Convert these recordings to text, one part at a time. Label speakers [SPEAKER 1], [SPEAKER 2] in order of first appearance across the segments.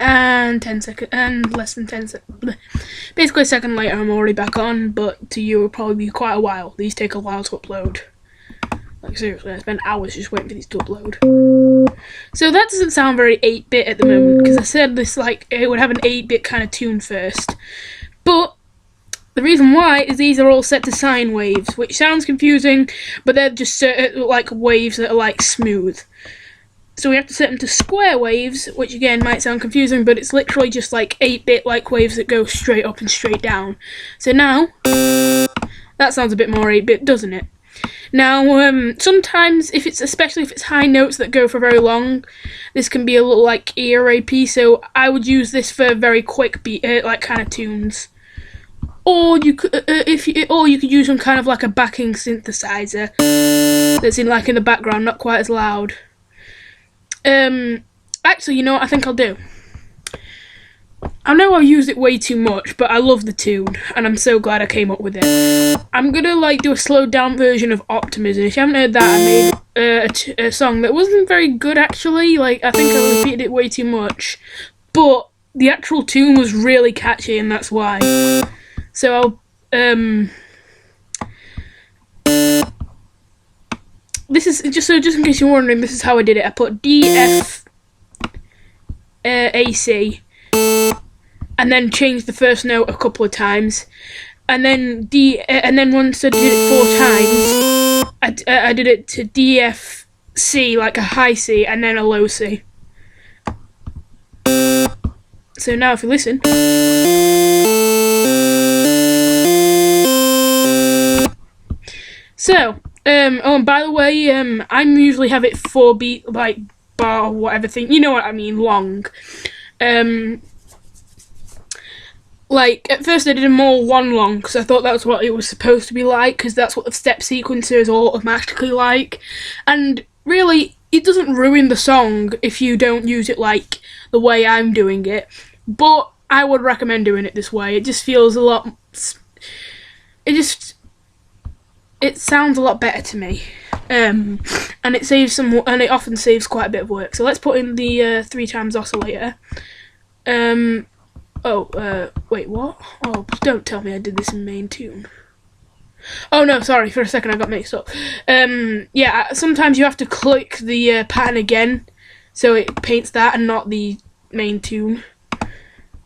[SPEAKER 1] and 10 seconds, and less than 10 seconds. Basically a second later I'm already back on, but to you it'll probably be quite a while. These take a while to upload. Like seriously, I spent hours just waiting for these to upload. So that doesn't sound very 8-bit at the moment, because I said this like it would have an 8-bit kind of tune first. But the reason why is these are all set to sine waves, which sounds confusing, but they're just like waves that are like smooth. So we have to set them to square waves, which again might sound confusing, but it's literally just like 8-bit like waves that go straight up and straight down. So now, that sounds a bit more 8-bit, doesn't it? Now, sometimes, especially if it's high notes that go for very long, this can be a little like ear rapey, so I would use this for very quick beat, like kind of tunes. Or you could, you could use some kind of like a backing synthesizer that's in the background, not quite as loud. Actually, you know what I think I'll do? I know I've used it way too much, but I love the tune, and I'm so glad I came up with it. I'm gonna do a slowed down version of Optimism. If you haven't heard that, I made a song that wasn't very good actually. I think I repeated it way too much, but the actual tune was really catchy, and that's why. So I'll this is just in case you're wondering, this is how I did it. I put D, F, A, C, and then changed the first note a couple of times, and then once I did it 4 times, I did it to D, F, C, like a high C, and then a low C. So now if you listen. So, oh, and by the way, I usually have it 4 beat, like, bar or whatever thing, you know what I mean, long. Like, at first I did them all 1 long, because I thought that's what it was supposed to be like, because that's what the step sequencer is all automatically like, and really, it doesn't ruin the song if you don't use it like the way I'm doing it, but I would recommend doing it this way. It just feels a lot, it sounds a lot better to me, and it often saves quite a bit of work. So let's put in the 3 times oscillator. Wait, what? Oh, don't tell me I did this in main tune. Oh no, sorry, for a second I got mixed up. Yeah, sometimes you have to click the pattern again, so it paints that and not the main tune.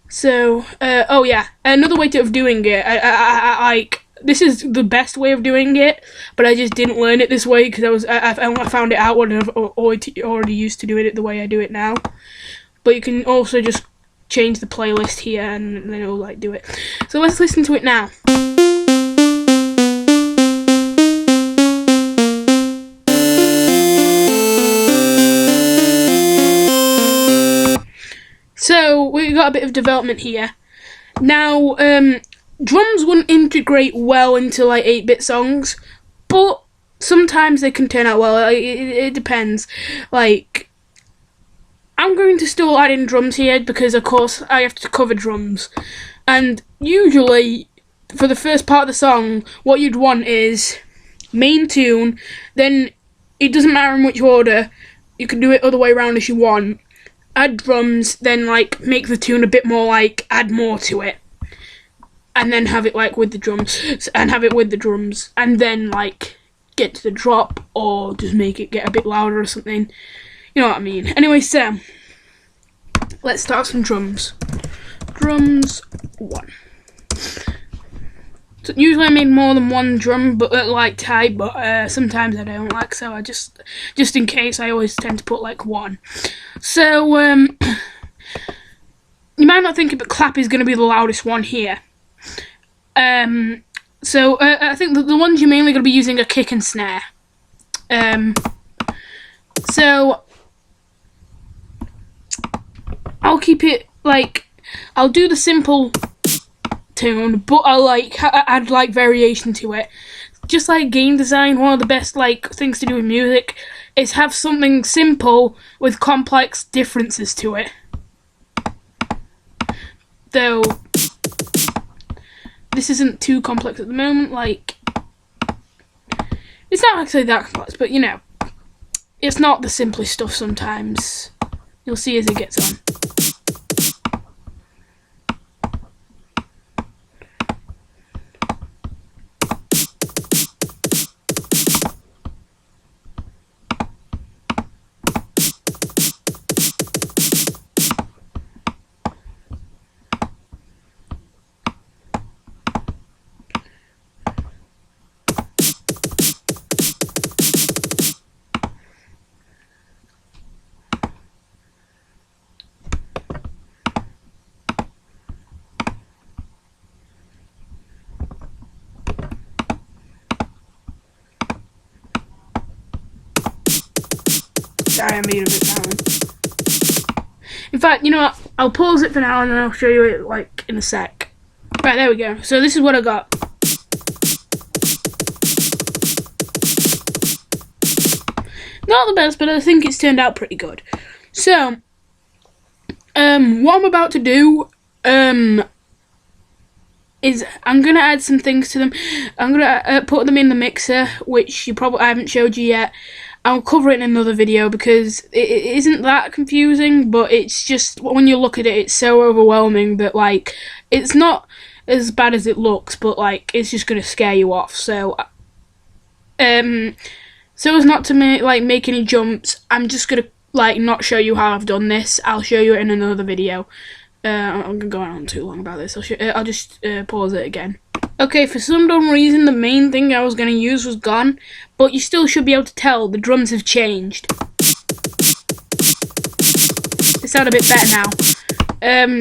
[SPEAKER 1] So, oh yeah, another way of doing it, this is the best way of doing it, but I just didn't learn it this way because I found it out when I've already used to doing it the way I do it now. But you can also just change the playlist here and then it'll do it. So let's listen to it now. So we got a bit of development here. Now, drums wouldn't integrate well into 8-bit songs, but sometimes they can turn out well. It depends. I'm going to still add in drums here because, of course, I have to cover drums. And usually, for the first part of the song, what you'd want is main tune, then it doesn't matter in which order, you can do it other way around if you want. Add drums, then make the tune a bit more add more to it. And then have it with the drums, and then get to the drop, or just make it get a bit louder or something. You know what I mean. Anyway, so let's start some drums. Drums 1. So usually I made more than 1 drum, but type, but sometimes I don't so I just in case I always tend to put 1. So you might not think it, but clap is going to be the loudest one here. So I think the ones you're mainly going to be using are kick and snare. So I'll keep it I'll do the simple tune, but I'll add variation to it. Just like game design, one of the best things to do with music is have something simple with complex differences to it. Though this isn't too complex at the moment, it's not actually that complex, but you know, it's not the simplest stuff sometimes. You'll see as it gets on. Sorry, I'm being a bit silent. In fact, you know what? I'll pause it for now and then I'll show you it like in a sec. Right, there we go. So this is what I got. Not the best, but I think it's turned out pretty good. So, what I'm about to do, is I'm gonna add some things to them. I'm gonna put them in the mixer, which I haven't showed you yet. I'll cover it in another video because it isn't that confusing, but it's just when you look at it, it's so overwhelming that like it's not as bad as it looks, but like it's just gonna scare you off. So, so as not to make any jumps, I'm just gonna like not show you how I've done this. I'll show you it in another video. I'm gonna go on too long about this. I'll just pause it again. Okay, for some dumb reason, the main thing I was gonna use was gone, but you still should be able to tell the drums have changed. They sound a bit better now.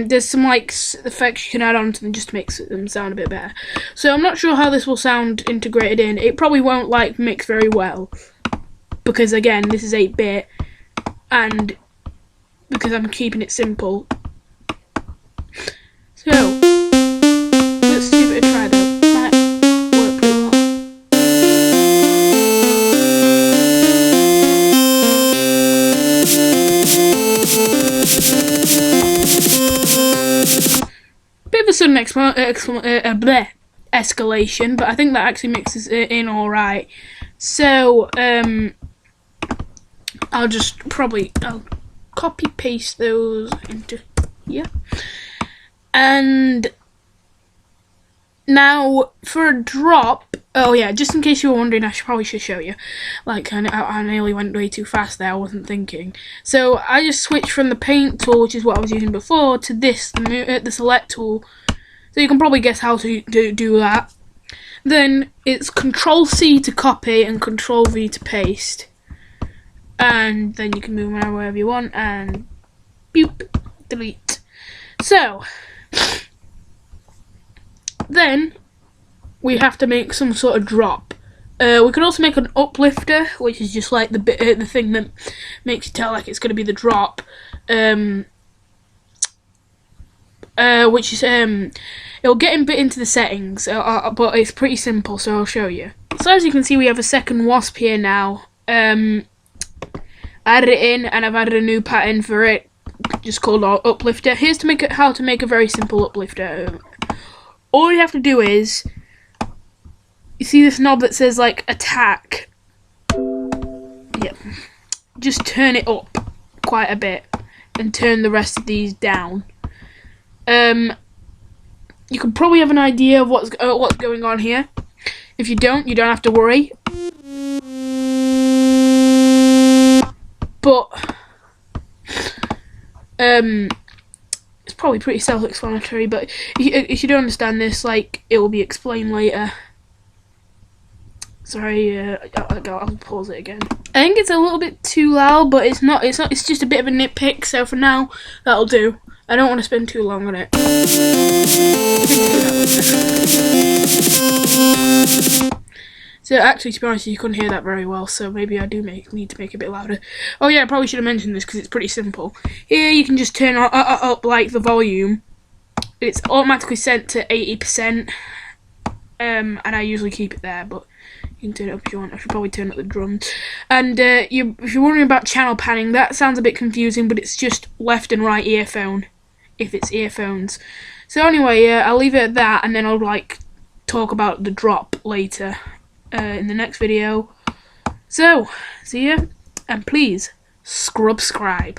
[SPEAKER 1] There's some like effects you can add on to them just to make them sound a bit better. So I'm not sure how this will sound integrated in. It probably won't like mix very well because again this is 8-bit and because I'm keeping it simple. So let's give it a try though. Might work pretty well. Bit of a sudden escalation, but I think that actually mixes it in alright. So, I'll copy paste those into here. And now for a drop, oh yeah, just in case you were wondering, I probably should show you. Like, I nearly went way too fast there, I wasn't thinking. So I just switched from the paint tool, which is what I was using before, to this, the select tool. So you can probably guess how to do that. Then it's Control-C to copy and Control-V to paste. And then you can move them wherever you want and boop, delete. So, then we have to make some sort of drop. We could also make an uplifter, which is just like the thing that makes you tell like it's going to be the drop. Which is it'll get into the settings, but it's pretty simple, so I'll show you. So as you can see, we have a second wasp here now. I added it in, and I've added a new pattern for it, just called uplifter. Here's how to make a very simple uplifter. All you have to do is, you see this knob that says like attack? Yep. Just turn it up quite a bit, and turn the rest of these down. You can probably have an idea of what's going on here. If you don't have to worry. But it's probably pretty self-explanatory. But if you don't understand this, like, it will be explained later. Sorry, I'll pause it again. I think it's a little bit too loud, but it's not. It's just a bit of a nitpick. So for now, that'll do. I don't want to spend too long on it. So actually, to be honest, you couldn't hear that very well, so maybe I do need to make it a bit louder. Oh yeah, I probably should have mentioned this because it's pretty simple. Here you can just turn up like the volume. It's automatically set to 80%, and I usually keep it there, but you can turn it up if you want. I should probably turn up the drums. And if you're wondering about channel panning, that sounds a bit confusing, but it's just left and right earphone, if it's earphones. So anyway, I'll leave it at that, and then I'll like talk about the drop later in the next video. So, see ya, and please, subscribe.